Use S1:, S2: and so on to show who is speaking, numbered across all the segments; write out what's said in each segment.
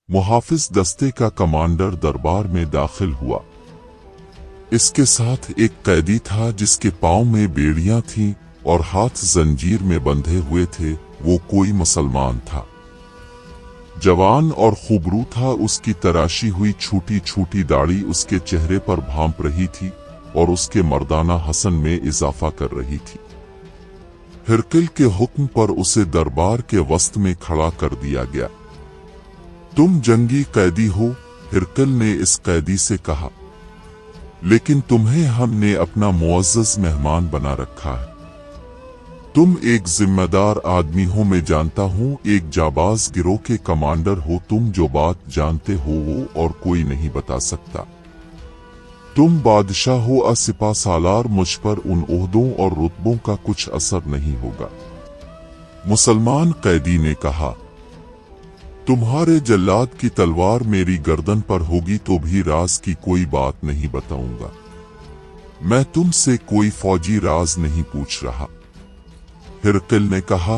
S1: मुहाफिज दस्ते का कमांडर दरबार में दाखिल हुआ। इसके साथ एक कैदी था जिसके पांव में बेड़ियां थीं और हाथ जंजीर में बंधे हुए थे। वो कोई मुसलमान था। जवान और खूबरू था। उसकी तराशी हुई छोटी छोटी दाढ़ी उसके चेहरे पर भांप रही थी और उसके मर्दाना हसन में इजाफा कर रही थी। हिरकिल के हुक्म पर उसे दरबार के वस्त में खड़ा कर दिया गया। तुम जंगी कैदी हो, हिरकिल ने इस कैदी से कहा, लेकिन तुम्हें हमने अपना मुअज़्ज़ज़ मेहमान बना रखा है। तुम एक जिम्मेदार आदमी हो, मैं जानता हूँ, एक जाबाज गिरोह के कमांडर हो। तुम जो बात जानते हो वो और कोई नहीं बता सकता। तुम बादशाह हो, सिपा सालार, मुझ पर उन ओहदों और रुतबों का कुछ असर नहीं होगा। मुसलमान कैदी ने कहा, तुम्हारे जल्लाद की तलवार मेरी गर्दन पर होगी तो भी राज की कोई बात नहीं बताऊंगा। मैं तुमसे कोई फौजी राज नहीं पूछ रहा। हिरकिल ने कहा,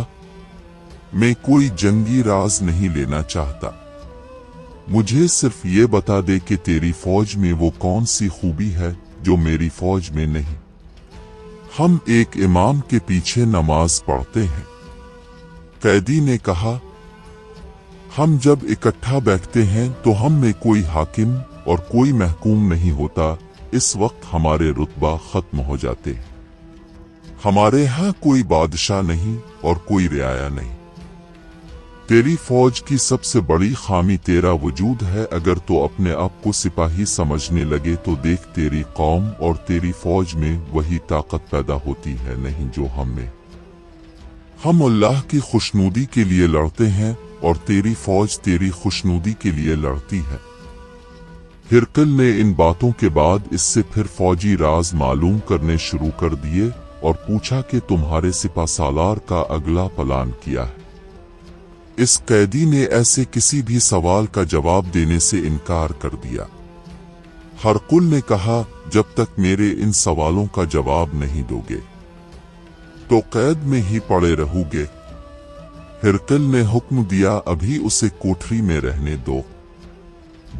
S1: मैं कोई जंगी राज नहीं लेना चाहता। मुझे सिर्फ ये बता दे कि तेरी फौज में वो कौन सी खूबी है जो मेरी फौज में नहीं। हम एक इमाम के पीछे नमाज पढ़ते हैं। कैदी ने कहा, हम जब इकट्ठा बैठते हैं तो हम में कोई हाकिम और कोई महकूम नहीं होता। इस वक्त हमारे रुतबा खत्म हो जाते हैं। हमारे यहाँ कोई बादशाह नहीं और कोई रियाया नहीं। तेरी फौज की सबसे बड़ी खामी तेरा वजूद है। अगर तो अपने आप को सिपाही समझने लगे तो देख, तेरी कौम और तेरी फौज में वही ताकत पैदा होती है नहीं जो हम में। हम अल्लाह की खुशनूदी के लिए लड़ते हैं और तेरी फौज तेरी खुशनूदी के लिए लड़ती है। हिरकिल ने इन बातों के बाद इससे फिर फौजी राज मालूम करने शुरू कर दिए और पूछा कि तुम्हारे सिपा सालार का अगला प्लान क्या है। इस कैदी ने ऐसे किसी भी सवाल का जवाब देने से इनकार कर दिया। हिरकिल ने कहा, जब तक मेरे इन सवालों का जवाब नहीं दोगे तो कैद में ही पड़े रहोगे। हिरकिल ने हुक्म दिया, अभी उसे कोठरी में रहने दो।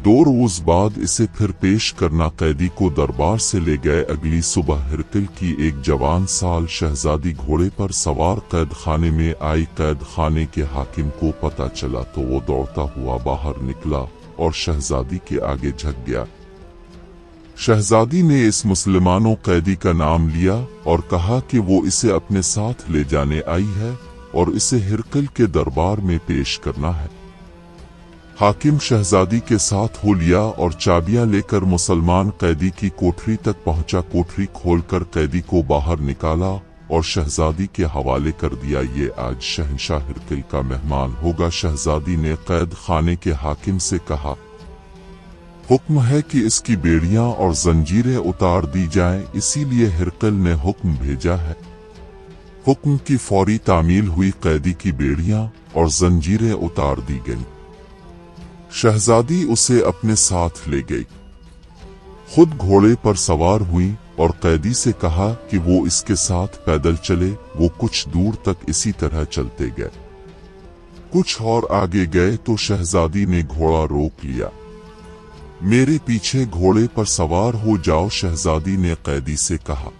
S1: 2 रोज बाद इसे फिर पेश करना कैदी को दरबार से ले गए। अगली सुबह हिरकिल की एक जवान साल शहजादी घोड़े पर सवार कैद खाने में आई। कैद खाने के हाकिम को पता चला तो वो दौड़ता हुआ बाहर निकला और शहजादी के आगे झुक गया। शहजादी ने इस मुसलमानों कैदी का नाम लिया और कहा कि वो इसे अपने साथ ले जाने आई है और इसे हिरकिल के दरबार में पेश करना है। हाकिम शहजादी के साथ हो लिया और चाबियां लेकर मुसलमान कैदी की कोठरी तक पहुंचा। कोठरी खोलकर कैदी को बाहर निकाला और शहजादी के हवाले कर दिया। ये आज शहंशाह हिरकिल का मेहमान होगा। शहजादी ने कैद खाने के हाकिम से कहा, हुक्म है कि इसकी बेड़ियां और जंजीरें उतार दी जाएं। इसीलिए हिरकिल ने हुक्म भेजा है। हुक्म की फौरी तामील हुई। कैदी की बेड़ियां और जंजीरें उतार दी गईं। शहजादी उसे अपने साथ ले गई। खुद घोड़े पर सवार हुई और कैदी से कहा कि वो इसके साथ पैदल चले। वो कुछ दूर तक इसी तरह चलते गए। कुछ और आगे गए तो शहजादी ने घोड़ा रोक लिया। मेरे पीछे घोड़े पर सवार हो जाओ, शहजादी ने कैदी से कहा।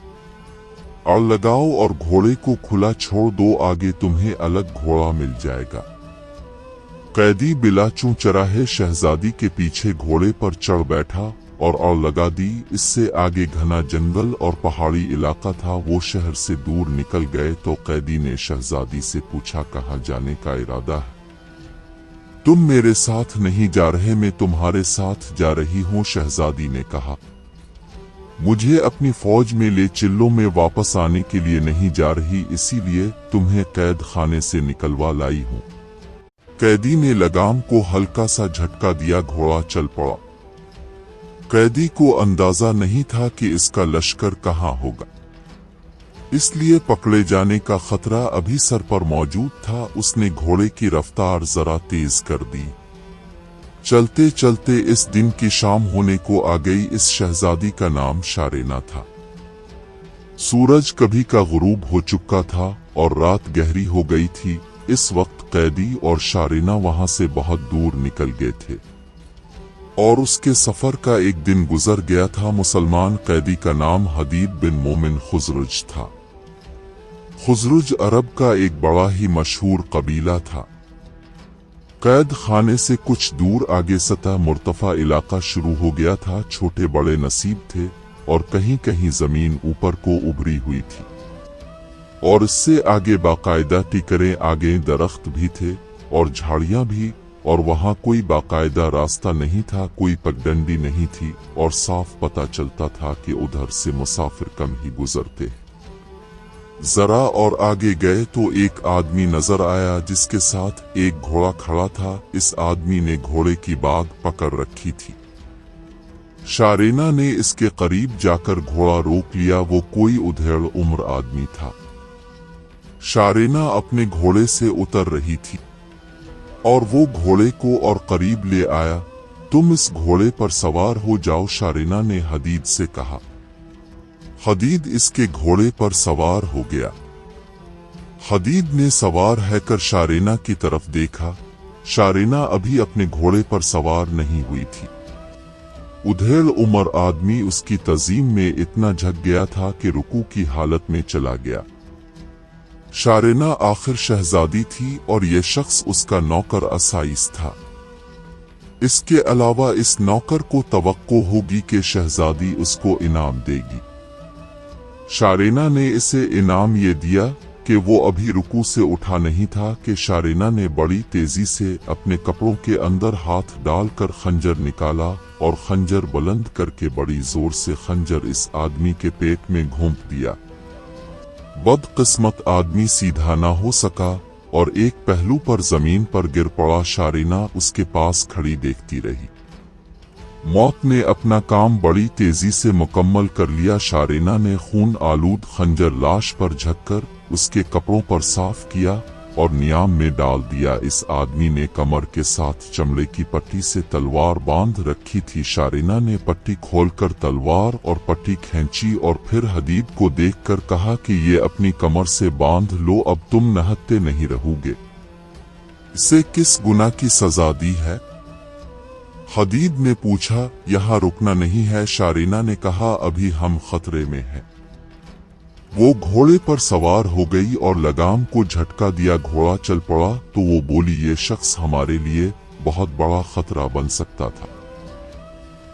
S1: आड़ लगाओ और घोड़े को खुला छोड़ दो, आगे तुम्हें अलग घोड़ा मिल जाएगा। कैदी बिला चूं चराहे शहजादी के पीछे घोड़े पर चढ़ बैठा और आड़ लगा दी। इससे आगे घना जंगल और पहाड़ी इलाका था। वो शहर से दूर निकल गए तो कैदी ने शहजादी से पूछा, कहाँ जाने का इरादा है? तुम मेरे साथ नहीं जा रहे, मैं तुम्हारे साथ जा रही हूँ, शहजादी ने कहा। मुझे अपनी फौज में ले चिल्लों में वापस आने के लिए नहीं जा रही, इसीलिए तुम्हें कैद खाने से निकलवा लाई हूँ। कैदी ने लगाम को हल्का सा झटका दिया। घोड़ा चल पड़ा। कैदी को अंदाजा नहीं था कि इसका लश्कर कहाँ होगा, इसलिए पकड़े जाने का खतरा अभी सर पर मौजूद था। उसने घोड़े की रफ्तार जरा तेज कर दी। चलते चलते इस दिन की शाम होने को आ गई। इस शहजादी का नाम शारेना था। सूरज कभी का गुरूब हो चुका था और रात गहरी हो गई थी। इस वक्त कैदी और शारीना वहां से बहुत दूर निकल गए थे और उसके सफर का एक दिन गुजर गया था। मुसलमान कैदी का नाम हदीद बिन मोमिन खुजरुज था। खुजरुज अरब का एक बड़ा ही मशहूर कबीला था। कैद खाने से कुछ दूर आगे सतह मुर्तफा इलाका शुरू हो गया था। छोटे बड़े नसीब थे और कहीं कहीं जमीन ऊपर को उभरी हुई थी और इससे आगे बाकायदा टिकरे आगे दरख्त भी थे और झाड़ियां भी, और वहां कोई बाकायदा रास्ता नहीं था, कोई पगडंडी नहीं थी और साफ पता चलता था कि उधर से मुसाफिर कम ही गुजरते। जरा और आगे गए तो एक आदमी नजर आया जिसके साथ एक घोड़ा खड़ा था। इस आदमी ने घोड़े की बाग पकड़ रखी थी। शारीना ने इसके करीब जाकर घोड़ा रोक लिया। वो कोई उधेड़ उम्र आदमी था। शारीना अपने घोड़े से उतर रही थी और वो घोड़े को और करीब ले आया। तुम इस घोड़े पर सवार हो जाओ, शारीना ने हदीद से कहा। हदीद इसके घोड़े पर सवार हो गया। हदीद ने सवार हैकर शारीना की तरफ देखा। शारीना अभी अपने घोड़े पर सवार नहीं हुई थी। उधेड़ उम्र आदमी उसकी तज़ीम में इतना झक गया था कि रुकू की हालत में चला गया। शारीना आखिर शहजादी थी और यह शख्स उसका नौकर असाइस था। इसके अलावा इस नौकर को तवक्को होगी कि शहजादी उसको इनाम देगी। शारीना ने इसे इनाम ये दिया कि वो अभी रुकू से उठा नहीं था कि शारीना ने बड़ी तेजी से अपने कपड़ों के अंदर हाथ डालकर खंजर निकाला और खंजर बुलंद करके बड़ी जोर से खंजर इस आदमी के पेट में घोंप दिया। बदकिस्मत आदमी सीधा ना हो सका और एक पहलू पर जमीन पर गिर पड़ा। शारीना उसके पास खड़ी देखती रही। मौत ने अपना काम बड़ी तेजी से मुकम्मल कर लिया। शारीना ने खून आलूद खंजर लाश पर झककर उसके कपड़ों पर साफ किया और नियाम में डाल दिया। इस आदमी ने कमर के साथ चमड़े की पट्टी से तलवार बांध रखी थी। शारीना ने पट्टी खोलकर तलवार और पट्टी खींची और फिर हदीद को देखकर कहा कि ये अपनी कमर से बांध लो, अब तुम नहत्ते नहीं रहोगे। इसे किस गुनाह की सजा दी है? हदीद ने पूछा। यहाँ रुकना नहीं है, शारीना ने कहा, अभी हम खतरे में हैं। वो घोड़े पर सवार हो गई और लगाम को झटका दिया। घोड़ा चल पड़ा तो वो बोली, ये शख्स हमारे लिए बहुत बड़ा खतरा बन सकता था।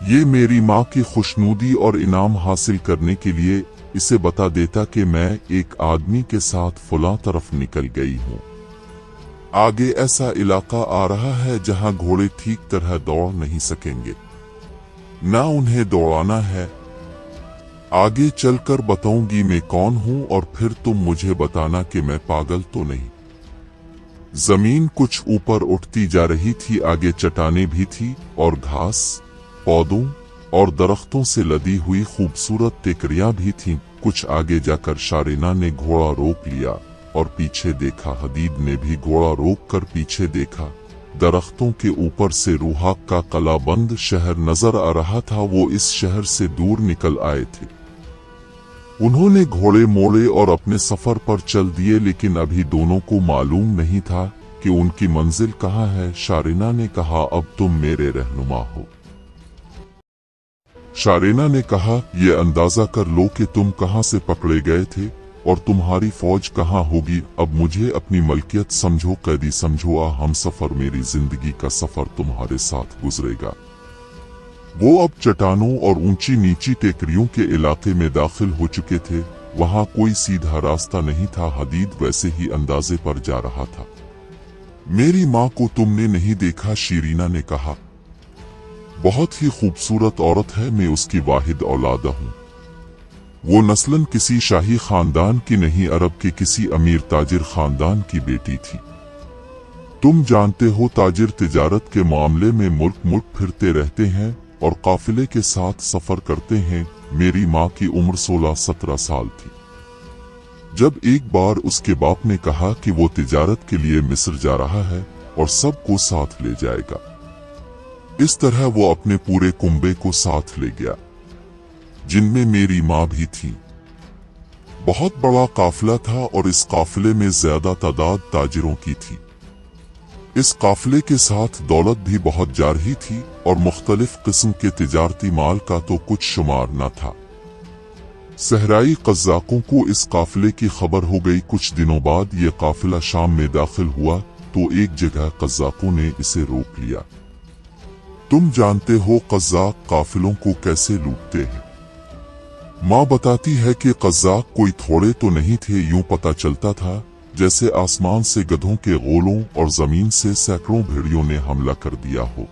S1: ये मेरी माँ की खुशनुदी और इनाम हासिल करने के लिए इसे बता देता कि मैं एक आदमी के साथ फलां तरफ निकल गई हूँ। आगे ऐसा इलाका आ रहा है जहाँ घोड़े ठीक तरह दौड़ नहीं सकेंगे, ना उन्हें दौड़ाना है। आगे चलकर बताऊंगी मैं कौन हूं और फिर तुम मुझे बताना कि मैं पागल तो नहीं। जमीन कुछ ऊपर उठती जा रही थी। आगे चट्टानें भी थी और घास, पौधों और दरख्तों से लदी हुई खूबसूरत टेकरियां भी थीं। कुछ आगे जाकर शारीना ने घोड़ा रोक लिया और पीछे देखा। हदीद ने भी घोड़ा रोककर पीछे देखा। दरख्तों के ऊपर से रूहाक का कलाबंद शहर नजर आ रहा था। वो इस शहर से दूर निकल आए थे। उन्होंने घोड़े मोड़े और अपने सफर पर चल दिए, लेकिन अभी दोनों को मालूम नहीं था कि उनकी मंजिल कहाँ है। शारीना ने कहा, अब तुम मेरे रहनुमा हो। शारीना ने कहा, यह अंदाजा कर लो कि तुम कहाँ से पकड़े गए थे और तुम्हारी फौज कहाँ होगी। अब मुझे अपनी मलकियत समझो, कैदी समझो। हम सफर, मेरी जिंदगी का सफर तुम्हारे साथ गुजरेगा। वो अब चट्टानों और ऊंची नीची टेकरियों के इलाके में दाखिल हो चुके थे। वहां कोई सीधा रास्ता नहीं था। हदीद वैसे ही अंदाजे पर जा रहा था। मेरी माँ को तुमने नहीं देखा, शीरीना ने कहा। बहुत ही खूबसूरत औरत है, मैं उसकी वाहिद औलादा हूँ। वो नस्लन किसी शाही खानदान की नहीं, अरब के किसी अमीर ताजिर खानदान की बेटी थी। तुम जानते हो ताजिर तिजारत के मामले में मुल्क मुल्क फिरते रहते हैं और काफिले के साथ सफर करते हैं। मेरी माँ की उम्र 16-17 साल थी जब एक बार उसके बाप ने कहा कि वो तिजारत के लिए मिस्र जा रहा है और सबको साथ ले जाएगा। इस तरह वो अपने पूरे कुंबे को साथ ले गया, जिनमें मेरी माँ भी थी। बहुत बड़ा काफिला था और इस काफिले में ज्यादा तादाद ताजिरों की थी। इस काफिले के साथ दौलत भी बहुत जा रही थी और मुख्तलिफ किस्म के तिजारती माल का तो कुछ शुमार न था। सहराई कज़ाकों को इस काफिले की खबर हो गई। कुछ दिनों बाद ये काफिला शाम में दाखिल हुआ तो एक जगह कज़ाकों ने इसे रोक लिया। तुम जानते हो कज़ाक काफिलों को कैसे लूटते हैं। माँ बताती है कि कज़ाक कोई थोड़े तो नहीं थे, यूं पता चलता था जैसे आसमान से गधों के गोलों और जमीन से सैकड़ों भेड़ियों ने हमला कर दिया हो।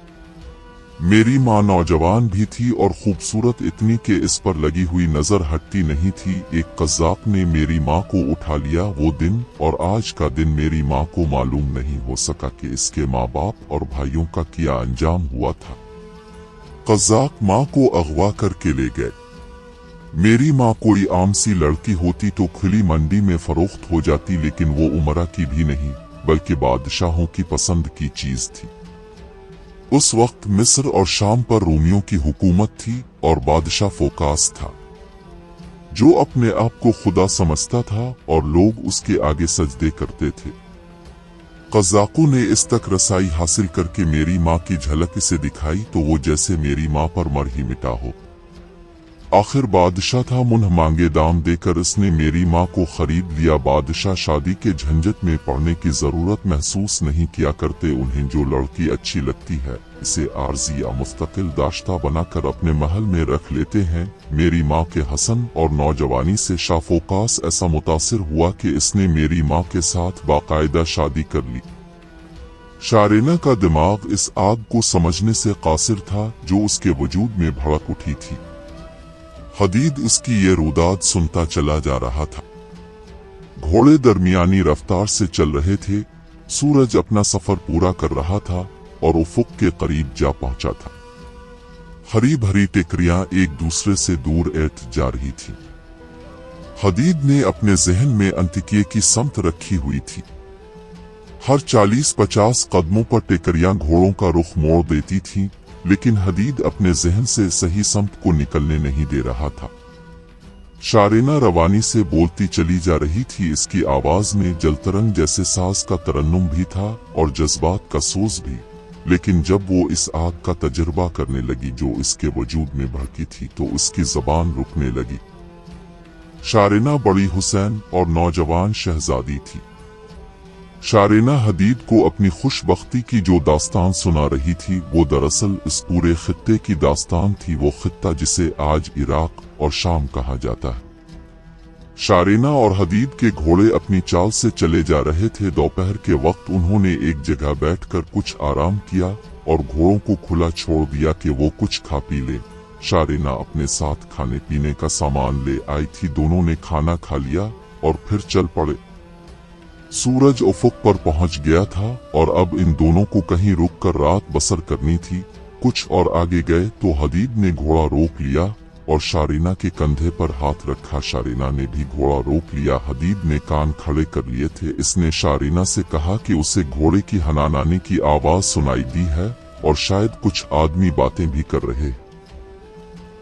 S1: मेरी माँ नौजवान भी थी और खूबसूरत इतनी कि इस पर लगी हुई नजर हटती नहीं थी। एक कज़ाक ने मेरी माँ को उठा लिया। वो दिन और आज का दिन मेरी माँ को मालूम नहीं हो सका कि इसके माँ बाप और भाइयों का क्या अंजाम हुआ था। कज़ाक माँ को अगवा करके ले गए। मेरी माँ कोई आम सी लड़की होती तो खुली मंडी में फरोख्त हो जाती, लेकिन वो उमरा की भी नहीं बल्कि बादशाहों की पसंद की चीज थी। उस वक्त मिस्र और शाम पर रोमियों की हुकूमत थी और बादशाह फोकास था जो अपने आप को खुदा समझता था और लोग उसके आगे सजदे करते थे। कज़ाकों ने इस तक रसाई हासिल करके मेरी माँ की झलक इसे दिखाई तो वो जैसे मेरी माँ पर मर ही मिटा हो। आखिर बादशाह था, मुन्ह मांगे दाम देकर इसने मेरी माँ को खरीद लिया। बादशाह शादी के झंझट में पड़ने की जरूरत महसूस नहीं किया करते। उन्हें जो लड़की अच्छी लगती है इसे आर्जी या मुस्तकिल दाश्ता बनाकर अपने महल में रख लेते हैं। मेरी माँ के हसन और नौजवानी से शाह फोकास ऐसा मुतासिर हुआ कि इसने मेरी माँ के साथ बाकायदा शादी कर ली। शारेना का दिमाग इस आग को समझने से कासिर था जो उसके वजूद में भड़क उठी थी। हदीद इसकी ये रुदाद सुनता चला जा रहा था। घोड़े दरमियानी रफ्तार से चल रहे थे। सूरज अपना सफर पूरा कर रहा था और उफुक के करीब जा पहुंचा था। हरी भरी टेकरियां एक दूसरे से दूर जा रही थी। हदीद ने अपने जहन में अंतिकिये की समत रखी हुई थी। हर 40-50 कदमों पर टेकरियां घोड़ों का रुख मोड़ देती थीं, लेकिन हदीद अपने जहन से सही समत को निकलने नहीं दे रहा था। शारेना रवानी से बोलती चली जा रही थी। इसकी आवाज में जलतरंग जैसे साज का तरन्नुम भी था और जज्बात का सोज भी। लेकिन जब वो इस आग का तजुर्बा करने लगी जो इसके वजूद में भड़की थी तो उसकी जबान रुकने लगी। शारेना बड़ी हुसैन और नौजवान शहजादी थी। शारेना हदीद को अपनी खुशबख्ती की जो दास्तान सुना रही थी वो दरअसल इस पूरे खित्ते की दास्तान थी। वो खित्ता जिसे आज इराक और शाम कहा जाता है। शारेना और हदीद के घोड़े अपनी चाल से चले जा रहे थे। दोपहर के वक्त उन्होंने एक जगह बैठकर कुछ आराम किया और घोड़ों को खुला छोड़ दिया कि वो कुछ खा पी ले। शारेना अपने साथ खाने पीने का सामान ले आई थी। दोनों ने खाना खा लिया और फिर चल पड़े। सूरज उफुक पर पहुंच गया था और अब इन दोनों को कहीं रुककर रात बसर करनी थी। कुछ और आगे गए तो हदीद ने घोड़ा रोक लिया और शारेना के कंधे पर हाथ रखा। शारेना ने भी घोड़ा रोक लिया। हदीद ने कान खड़े कर लिए थे। इसने शारेना से कहा कि उसे घोड़े की हनानाने की आवाज सुनाई दी है और शायद कुछ आदमी बातें भी कर रहे।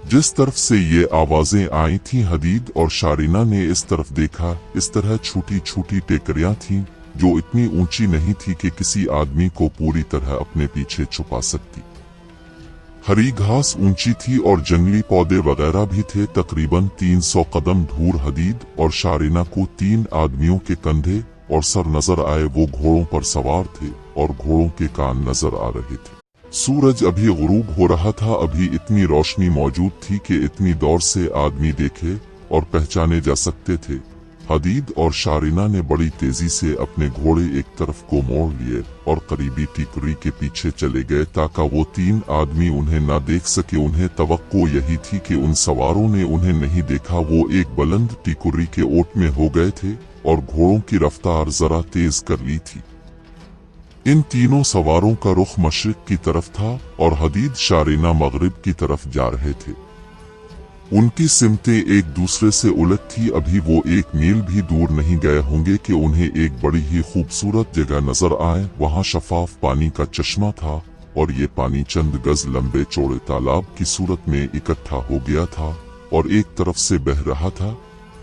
S1: जिस तरफ से ये आवाजें आई थीं हदीद और शारेना ने इस तरफ देखा। इस तरह छोटी छोटी टेकरियां थीं जो इतनी ऊंची नहीं थी कि किसी आदमी को पूरी तरह अपने पीछे छुपा सकती। हरी घास ऊंची थी और जंगली पौधे वगैरह भी थे। तकरीबन 300 कदम दूर हदीद और शारेना को 3 आदमियों के कंधे और सर नजर आए। वो घोड़ों पर सवार थे और घोड़ों के कान नजर आ रहे थे। सूरज अभी गुरूब हो रहा था। अभी इतनी रोशनी मौजूद थी कि इतनी दौर से आदमी देखे और पहचाने जा सकते थे। हदीद और शारेना ने बड़ी तेजी से अपने घोड़े एक तरफ को मोड़ लिए और करीबी टिकरी के पीछे चले गए ताकि वो 3 आदमी उन्हें न देख सके। उन्हें तवक्को यही थी कि उन सवारों ने उन्हें नहीं देखा। वो एक बुलंद टिकरी के ओट में हो गए थे और घोड़ों की रफ्तार जरा तेज कर ली थी। इन तीनों सवारों का रुख मशरिक की तरफ था और हदीद शारेना मगरिब की तरफ जा रहे थे। उनकी सिमतें एक दूसरे से उलट थी। अभी वो 1 मील भी दूर नहीं गए होंगे कि उन्हें एक बड़ी ही खूबसूरत जगह नजर आए। वहां शफाफ पानी का चश्मा था और ये पानी चंद गज लंबे चौड़े तालाब की सूरत में इकट्ठा हो गया था और एक तरफ से बह रहा था।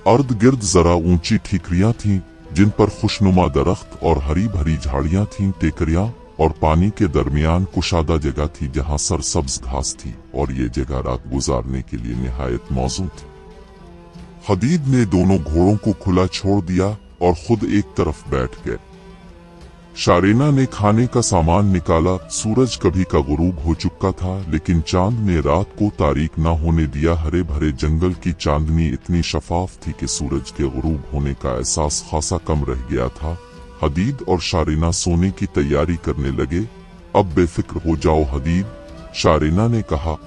S1: अर्द गिर्द जरा ऊंची ठीकरियां थीं जिन पर खुशनुमा दरख्त और हरी भरी झाड़ियां थीं। टेकरियां और पानी के दरमियान कुशादा जगह थी जहां सरसब्ज घास थी और ये जगह रात गुजारने के लिए निहायत मौजूद थी। हदीद ने दोनों घोड़ों को खुला छोड़ दिया और खुद एक तरफ बैठ गए। शारेना ने खाने का सामान निकाला। सूरज कभी का गुरूब हो चुका था, लेकिन चांद ने रात को तारीक न होने दिया। हरे भरे जंगल की चांदनी इतनी शफाफ थी कि सूरज के गुरूब होने का एहसास खासा कम रह गया था। हदीद और शारेना सोने की तैयारी करने लगे। अब बेफिक्र हो जाओ हदीद, शारेना ने कहा,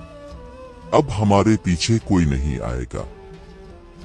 S1: अब हमारे पीछे कोई नहीं आएगा।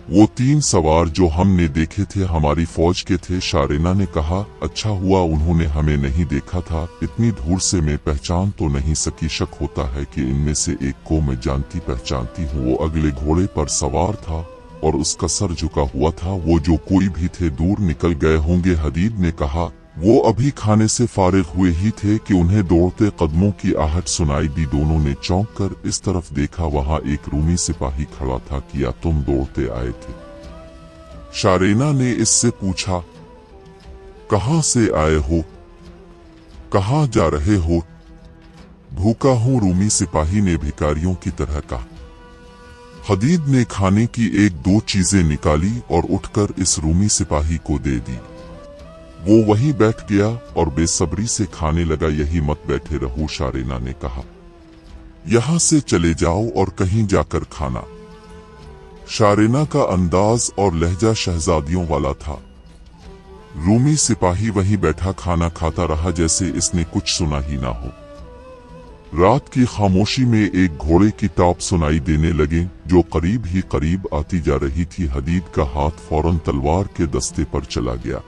S1: वो 3 सवार जो हमने देखे थे हमारी फौज के थे। शारेना ने कहा, अच्छा हुआ उन्होंने हमें नहीं देखा था, इतनी दूर से मैं पहचान तो नहीं सकी। शक होता है कि इनमें से एक को मैं जानती पहचानती हूँ। वो अगले घोड़े पर सवार था और उसका सर झुका हुआ था। वो जो कोई भी थे दूर निकल गए होंगे। हदीद ने कहा, वो अभी खाने से फारिग हुए ही थे कि उन्हें दौड़ते कदमों की आहट सुनाई दी। दोनों ने चौंक कर इस तरफ देखा, वहां एक रूमी सिपाही खड़ा था। क्या तुम दौड़ते आए थे? शारेना ने इससे पूछा, कहां से आए हो? कहां जा रहे हो? भूखा हूं, रूमी सिपाही ने भिखारियों की तरह कहा। हदीद ने खाने की 1-2 चीजें निकाली और उठकर इस रूमी सिपाही को दे दी। वो वहीं बैठ गया और बेसब्री से खाने लगा। यही मत बैठे रहो, शारेना ने कहा, यहां से चले जाओ और कहीं जाकर खाना। शारेना का अंदाज और लहजा शहजादियों वाला था। रूमी सिपाही वहीं बैठा खाना खाता रहा जैसे इसने कुछ सुना ही ना हो। रात की खामोशी में एक घोड़े की टाप सुनाई देने लगे जो करीब ही करीब आती जा रही थी। हदीद का हाथ फौरन तलवार के दस्ते पर चला गया।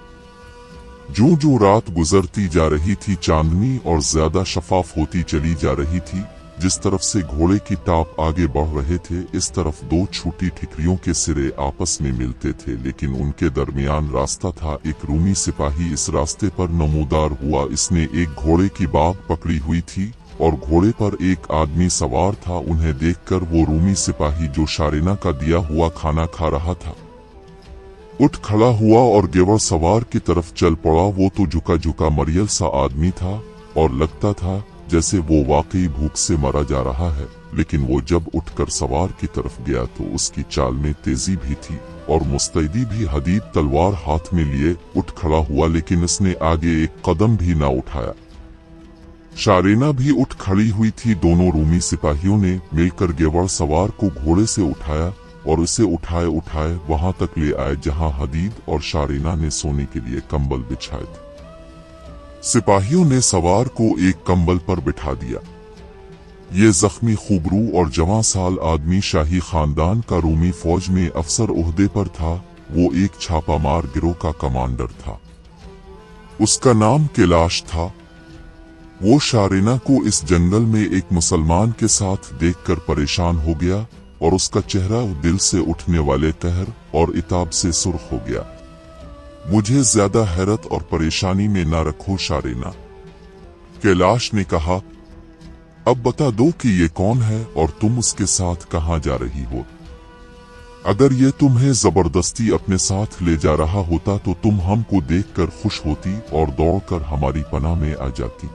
S1: जो रात गुजरती जा रही थी, चांदनी और ज्यादा शफाफ होती चली जा रही थी। जिस तरफ से घोड़े की टाप आगे बढ़ रहे थे, इस तरफ 2 छोटी ठिकरियों के सिरे आपस में मिलते थे, लेकिन उनके दरमियान रास्ता था। एक रूमी सिपाही इस रास्ते पर नमूदार हुआ। इसने एक घोड़े की बाग पकड़ी हुई थी और घोड़े पर एक आदमी सवार था। उन्हें देखकर वो रूमी सिपाही जो शारेना का दिया हुआ खाना खा रहा था, उठ खड़ा हुआ और गेवर सवार की तरफ चल पड़ा। वो तो झुका झुका मरियल सा आदमी था और लगता था जैसे वो वाकई भूख से मरा जा रहा है। लेकिन वो जब उठकर सवार की तरफ गया तो उसकी चाल में तेजी भी थी और मुस्तैदी भी। हदीद तलवार हाथ में लिए उठ खड़ा हुआ, लेकिन उसने आगे एक कदम भी ना उठाया। शारेना भी उठ खड़ी हुई थी। दोनों रूमी सिपाहियों ने मिलकर गेवर सवार को घोड़े से उठाया और उसे उठाए उठाए वहां तक ले आए जहां हदीद और शारेना ने सोने के लिए कंबल बिछाए थे। सिपाहियों ने सवार को एक कंबल पर बिठा दिया। ये जख्मी, खूबरू और जवां साल आदमी शाही खानदान का रूमी फौज में अफसर ओहदे पर था। वो एक छापामार गिरोह का कमांडर था। उसका नाम कैलाश था। वो शारेना को इस जंगल में एक मुसलमान के साथ देखकर परेशान हो गया और उसका चेहरा दिल से उठने वाले कहर और इताब से सुर्ख हो गया। मुझे ज्यादा हैरत और परेशानी में न रखो शारेना, कैलाश ने कहा। अब बता दो कि ये कौन है और तुम उसके साथ कहां जा रही हो। अगर ये तुम्हें जबरदस्ती अपने साथ ले जा रहा होता तो तुम हमको देखकर खुश होती और दौड़कर हमारी पनाह में आ जाती।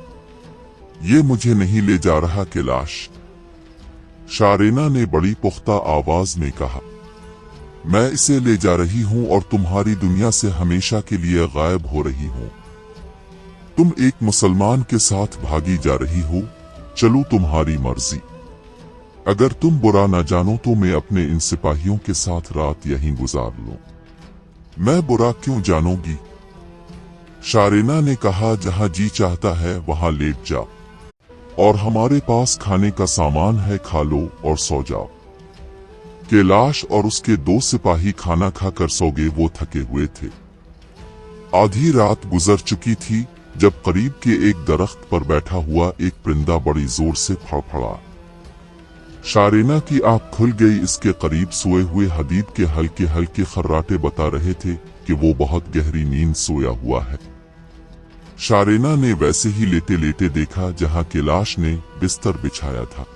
S1: ये मुझे नहीं ले जा रहा कैलाश, शारेना ने बड़ी पुख्ता आवाज में कहा। मैं इसे ले जा रही हूं और तुम्हारी दुनिया से हमेशा के लिए गायब हो रही हूं। तुम एक मुसलमान के साथ भागी जा रही हो। चलो तुम्हारी मर्जी। अगर तुम बुरा न जानो तो मैं अपने इन सिपाहियों के साथ रात यहीं गुजार लूं। मैं बुरा क्यों जानूंगी? शारेना ने कहा, जहां जी चाहता है वहां लेट जाओ और हमारे पास खाने का सामान है, खा लो और सो जाओ। कैलाश और उसके 2 सिपाही खाना खाकर सो गए। वो थके हुए थे। आधी रात गुजर चुकी थी जब करीब के एक दरख्त पर बैठा हुआ एक परिंदा बड़ी जोर से फड़फड़ा। शारेना की आंख खुल गई। इसके करीब सोए हुए हदीद के हल्के हल्के खर्राटे बता रहे थे कि वो बहुत गहरी नींद सोया हुआ है। शारेना ने वैसे ही लेटे लेटे देखा जहां कैलाश ने बिस्तर बिछाया था।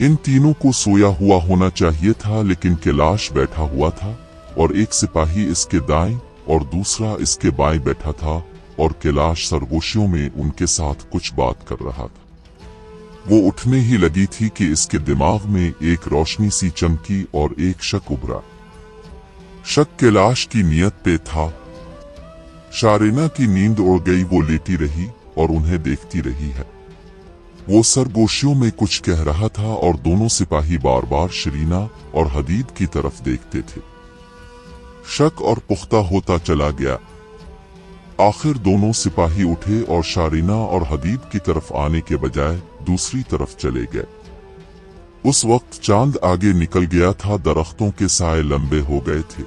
S1: इन तीनों को सोया हुआ होना चाहिए था, लेकिन कैलाश बैठा हुआ था और एक सिपाही इसके दाएं और दूसरा इसके बाएं बैठा था और कैलाश सरगोशियों में उनके साथ कुछ बात कर रहा था। वो उठने ही लगी थी कि इसके दिमाग में एक रोशनी सी चमकी और एक शक उभरा। शक कैलाश की नियत पे था। शारीना की नींद उड़ गई, वो लेटी रही और उन्हें देखती रही है। वो सरगोशियों में कुछ कह रहा था और दोनों सिपाही बार बार शरीना और हदीद की तरफ देखते थे। शक और पुख्ता होता चला गया। आखिर दोनों सिपाही उठे और शारीना और हदीद की तरफ आने के बजाय दूसरी तरफ चले गए। उस वक्त चांद आगे निकल गया था, दरख्तों के साए लंबे हो गए थे।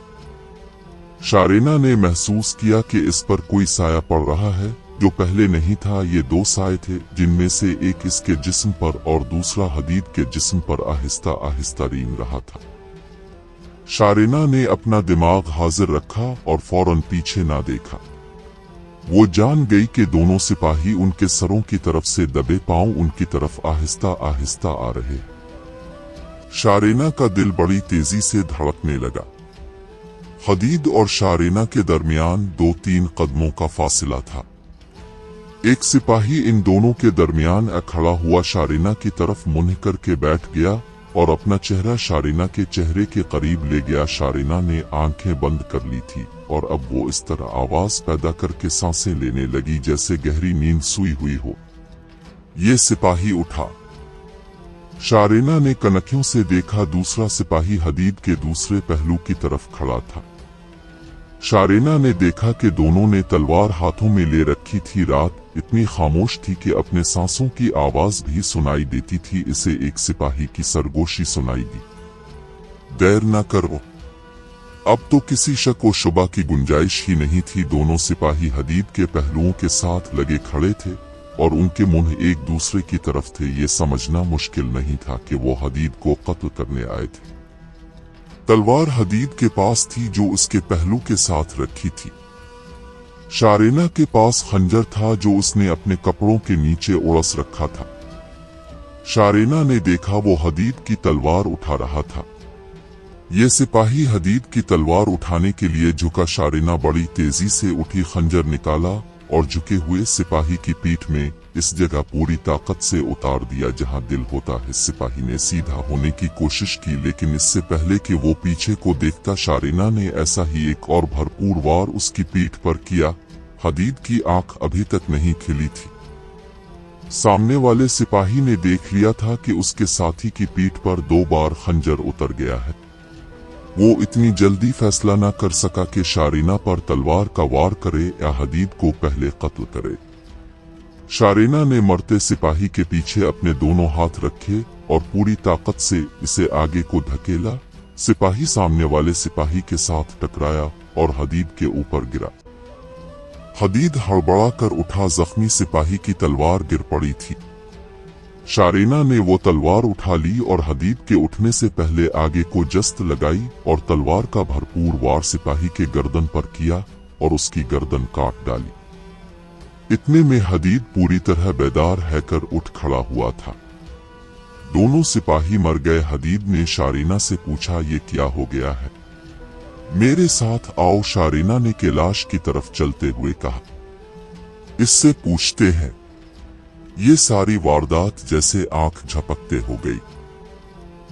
S1: शारीना ने महसूस किया कि इस पर कोई साया पड़ रहा है, जो पहले नहीं था। ये दो साए थे, जिनमें से एक इसके जिस्म पर और दूसरा हदीद के जिस्म पर आहिस्ता आहिस्ता रेंग रहा था। शारीना ने अपना दिमाग हाजिर रखा और फौरन पीछे ना देखा। वो जान गई कि दोनों सिपाही उनके सरों की तरफ से दबे पांव उनकी तरफ आहिस्ता आहिस्ता आ रहे हैं। शारीना का दिल बड़ी तेजी से धड़कने लगा। हदीद और शारीना के दरमियान 2-3 कदमों का फासला था। एक सिपाही इन दोनों के दरमियान खड़ा हुआ शारीना की तरफ मुंह करके बैठ गया और अपना चेहरा शारीना के चेहरे के करीब ले गया। शारीना ने आंखें बंद कर ली थी और अब वो इस तरह आवाज पैदा करके सांसें लेने लगी जैसे गहरी नींद सोई हुई हो। ये सिपाही उठा। शारीना ने कनखियों से देखा, दूसरा सिपाही हदीद के दूसरे पहलू की तरफ खड़ा था। शारीना ने देखा कि दोनों ने तलवार हाथों में ले रखी थी। रात इतनी खामोश थी कि अपने सांसों की आवाज भी सुनाई देती थी। इसे एक सिपाही की सरगोशी सुनाई दी। देर न करो। अब तो किसी शक व शुबा की गुंजाइश ही नहीं थी। दोनों सिपाही हदीद के पहलुओं के साथ लगे खड़े थे और उनके मुंह एक दूसरे की तरफ थे। ये समझना मुश्किल नहीं था कि वो हदीद को कत्ल करने आए थे। तलवार हदीद के पास थी जो उसके पहलू के साथ रखी थी। शारीना के पास खंजर था जो उसने अपने कपड़ों के नीचे उड़स रखा था। शारीना ने देखा वो हदीद की तलवार उठा रहा था। ये सिपाही हदीद की तलवार उठाने के लिए झुका। शारीना बड़ी तेजी से उठी, खंजर निकाला और झुके हुए सिपाही की पीठ में इस जगह पूरी ताकत से उतार दिया जहां दिल होता है। सिपाही ने सीधा होने की कोशिश की, लेकिन इससे पहले कि वो पीछे को देखता, शारीना ने ऐसा ही एक और भरपूर वार उसकी पीठ पर किया। हदीद की आंख अभी तक नहीं खिली थी। सामने वाले सिपाही ने देख लिया था कि उसके साथी की पीठ पर 2 बार खंजर उतर गया है। वो इतनी जल्दी फैसला न कर सका कि शारीना पर तलवार का वार करे या हदीद को पहले कत्ल करे। शारीना ने मरते सिपाही के पीछे अपने दोनों हाथ रखे और पूरी ताकत से इसे आगे को धकेला। सिपाही सामने वाले सिपाही के साथ टकराया और हदीद के ऊपर गिरा। हदीद हड़बड़ा कर उठा, जख्मी सिपाही की तलवार गिर पड़ी थी। शारीना ने वो तलवार उठा ली और हदीद के उठने से पहले आगे को जस्त लगाई और तलवार का भरपूर वार सिपाही के गर्दन पर किया और उसकी गर्दन काट डाली। इतने में हदीद पूरी तरह बेदार हैकर उठ खड़ा हुआ था। दोनों सिपाही मर गए। हदीद ने शारीना से पूछा, ये क्या हो गया है? मेरे साथ आओ, शारीना ने कैलाश की तरफ चलते हुए कहा। इससे पूछते हैं। ये सारी वारदात जैसे आंख झपकते हो गई।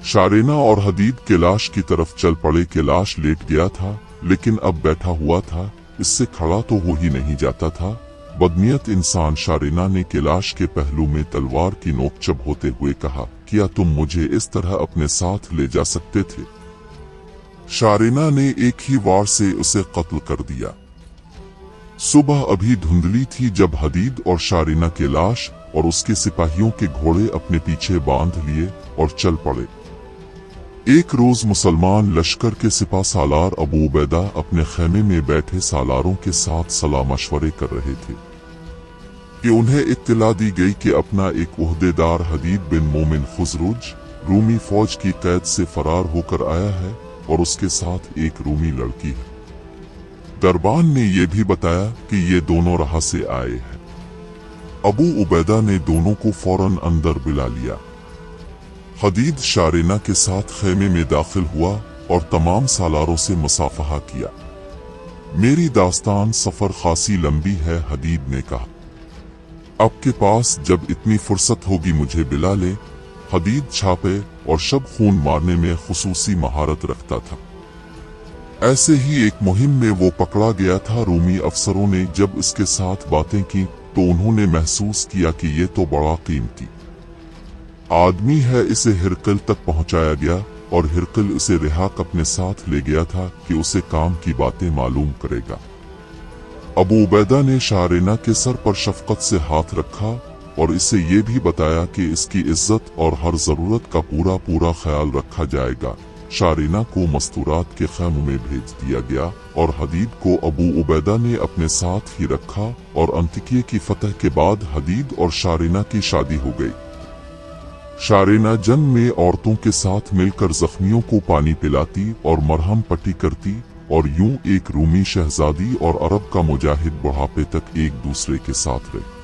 S1: शारीना और हदीद कैलाश की तरफ चल पड़े। कैलाश लेट गया था लेकिन अब बैठा हुआ था, इससे खड़ा तो हो ही नहीं जाता था। बदनीयत इंसान। शारीना ने कैलाश के पहलू में तलवार की नोक चबोते हुए कहा, क्या तुम मुझे इस तरह अपने साथ ले जा सकते थे? शारीना ने एक ही वार से उसे कत्ल कर दिया। सुबह अभी धुंधली थी जब हदीद और शारीना कैलाश और उसके सिपाहियों के घोड़े अपने पीछे बांध लिए और चल पड़े। एक रोज मुसलमान लश्कर के सिपा सालार अबू उबैदा अपने खेमे में बैठे सालारों के साथ सलाह मशवरे कर रहे थे कि उन्हें इत्तला दी गई कि अपना एक उहदेदार हदीद बिन मोमिन खुजरुज रूमी फौज की कैद से फरार होकर आया है और उसके साथ एक रूमी लड़की है। दरबान ने यह भी बताया कि ये दोनों राह से आए हैं। अबू उबैदा ने दोनों को फौरन अंदर बुला लिया। हदीद शारीना के साथ खेमे में दाखिल हुआ और तमाम सालारों से मुसाफहा किया। मेरी दास्तान सफर खासी लंबी है, हदीद ने कहा। आपके पास जब इतनी फुर्सत होगी मुझे बुला ले। हदीद छापे और शब खून मारने में खुसूसी महारत रखता था। ऐसे ही एक मुहिम में वो पकड़ा गया था। रूमी अफसरों ने जब इसके साथ बातें की तो उन्होंने महसूस किया कि ये तो बड़ा कीमती आदमी है। इसे हिरकल तक पहुंचाया गया और हिरकल उसे रिहाक अपने साथ ले गया था कि उसे काम की बातें मालूम करेगा। अबू उबैदा ने शारेना के सर पर शफकत से हाथ रखा और इसे ये भी बताया कि इसकी इज्जत और हर जरूरत का पूरा पूरा ख्याल रखा जाएगा। शारेना को मस्तूरात के खैमों में भेज दिया गया और हदीद को अबू उबैदा ने अपने साथ ही रखा और अंतिकिया की फतह के बाद हदीद और शारेना की शादी हो गई। शारेना जंग में औरतों के साथ मिलकर जख्मियों को पानी पिलाती और मरहम पट्टी करती और यूं एक रूमी शहजादी और अरब का मुजाहिद बुढ़ापे तक एक दूसरे के साथ रहे।